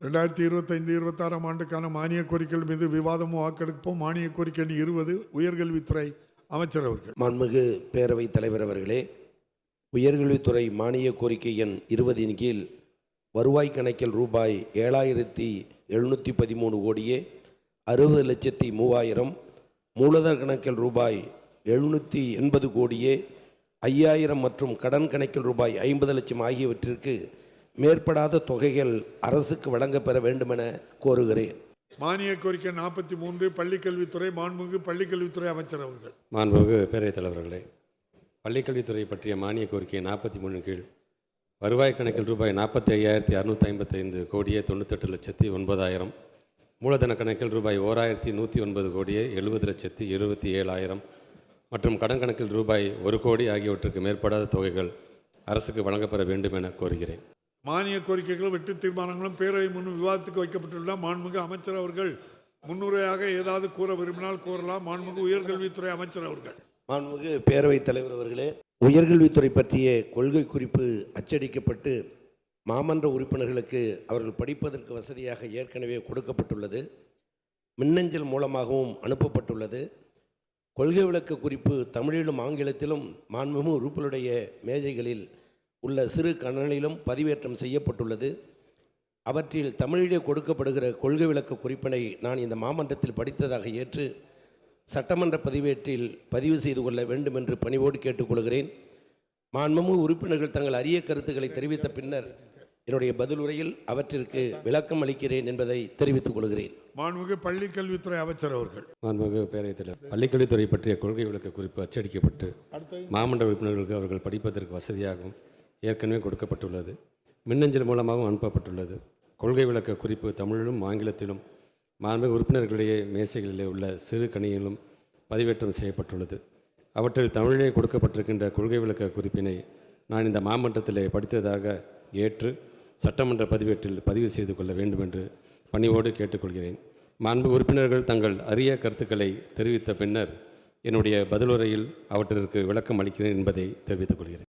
2025-26 ஆண்டுக்கான மானிய கோரிக்கைகள் மீது விவாதமும் வாக்கெடுப்போம். மானிய கோரிக்கை எண் 20 உயர்கல்வித்துறை அமைச்சர் அவர்கள். மாண்புமிகு பேரவைத் தலைவர் அவர்களே, உயர்கல்வித்துறை மானிய கோரிக்கை எண் 20 கீழ் வருவாய் கணக்கில் ரூபாய் 7,713 கோடியே 60,03,000, மூலதன கணக்கில் ரூபாய் 780 கோடியே 5,000 மற்றும் கடன் கணக்கில் ரூபாய் 50 லட்சம் ஆகியவற்றிற்கு மேற்படாத தொகைகள் அரசுக்கு வழங்கப்பெற வேண்டுமென கோருகிறேன். மானிய கோரிக்கை 43 பள்ளிக்கல்வித்துறை மாண்புமிகு பள்ளிக்கல்வித்துறை அமைச்சர் அவர்கள். மாண்புமிகு பேரவைத் தலைவர்களே, பள்ளிக்கல்வித்துறை பற்றிய மானிய கோரிக்கை 43 கீழ் வருவாய் கணக்கில் ரூபாய் 45,655 கோடியே 98,09,000, மூலதன கணக்கில் ரூபாய் 1,109 கோடியே 70,77,000 மற்றும் கடன் கணக்கில் ரூபாய் 1 கோடி ஆகியவற்றுக்கு மேற்படாத தொகைகள் அரசுக்கு வழங்கப்பெற வேண்டும் என கோருகிறேன். மானிய கோரிக்கைகளும் வெட்டு தீர்மானங்களும் பேரவை முன் விவாதத்துக்கு வைக்கப்பட்டுள்ள மாண்புமிகு அமைச்சர் அவர்கள் முன்னுரையாக ஏதாவது கூற விரும்பினால் கூறலாம். மாண்புமிகு உயர்கல்வித்துறை அமைச்சர் அவர்கள். மாண்புமிகு பேரவைத் தலைவர் அவர்களே, உயர்கல்வித்துறை பற்றிய கொள்கை குறிப்பு அச்சடிக்கப்பட்டு மாமன்ற உறுப்பினர்களுக்கு அவர்கள் படிப்பதற்கு வசதியாக ஏற்கனவே கொடுக்கப்பட்டுள்ளது. மின்னஞ்சல் மூலமாகவும் அனுப்பப்பட்டுள்ளது. கொள்கை விளக்க குறிப்பு தமிழிலும் ஆங்கிலத்திலும் மாண்புமிகு உறுப்பினருடைய மேஜைகளில் உள்ள சிறு கணனிலும் பதிவேற்றம் செய்யப்பட்டுள்ளது. அவற்றில் தமிழிலே கொடுக்கப்படுகிற கொள்கை விளக்க குறிப்பினை நான் இந்த மாமன்றத்தில் படித்ததாக ஏற்று சட்டமன்ற பதிவேட்டில் பதிவு செய்து கொள்ள வேண்டும் என்று பணிவோடு கேட்டுக்கொள்கிறேன். மாண்புமிகு உறுப்பினர்கள் தங்கள் அரிய கருத்துக்களை தெரிவித்த பின்னர் என்னுடைய பதிலுரையில் அவற்றிற்கு விளக்கம் அளிக்கிறேன் என்பதை தெரிவித்துக் கொள்கிறேன். மாண்புமிகு பள்ளிக்கல்வித்துறை அமைச்சர் அவர்கள். மாண்புமிகு பேரவைத் தலைவர், பள்ளிக்கல்வித்துறை பற்றிய கொள்கை விளக்க குறிப்பு அச்சடிக்கப்பட்டு மாமன்ற உறுப்பினர்களுக்கு அவர்கள் படிப்பதற்கு வசதியாகவும் ஏற்கனவே கொடுக்கப்பட்டுள்ளது. மின்னஞ்சல் மூலமாகவும் அனுப்பப்பட்டுள்ளது. கொள்கை விளக்க குறிப்பு தமிழிலும் ஆங்கிலத்திலும் மாண்புமிகு உறுப்பினர்களிடையே மேசைகளிலே உள்ள சிறு கணியிலும் பதிவேற்றம் செய்யப்பட்டுள்ளது. அவற்றில் தமிழிலே கொடுக்கப்பட்டிருக்கின்ற கொள்கை விளக்க குறிப்பினை நான் இந்த மாமன்றத்திலே படித்ததாக ஏற்று சட்டமன்ற பதிவேட்டில் பதிவு செய்து கொள்ள வேண்டும் என்று பணிவோடு கேட்டுக்கொள்கிறேன். மாண்புமிகு உறுப்பினர்கள் தங்கள் அரிய கருத்துக்களை தெரிவித்த பின்னர் என்னுடைய பதிலுரையில் அவற்றிற்கு விளக்கம் அளிக்கிறேன் என்பதை தெரிவித்துக் கொள்கிறேன்.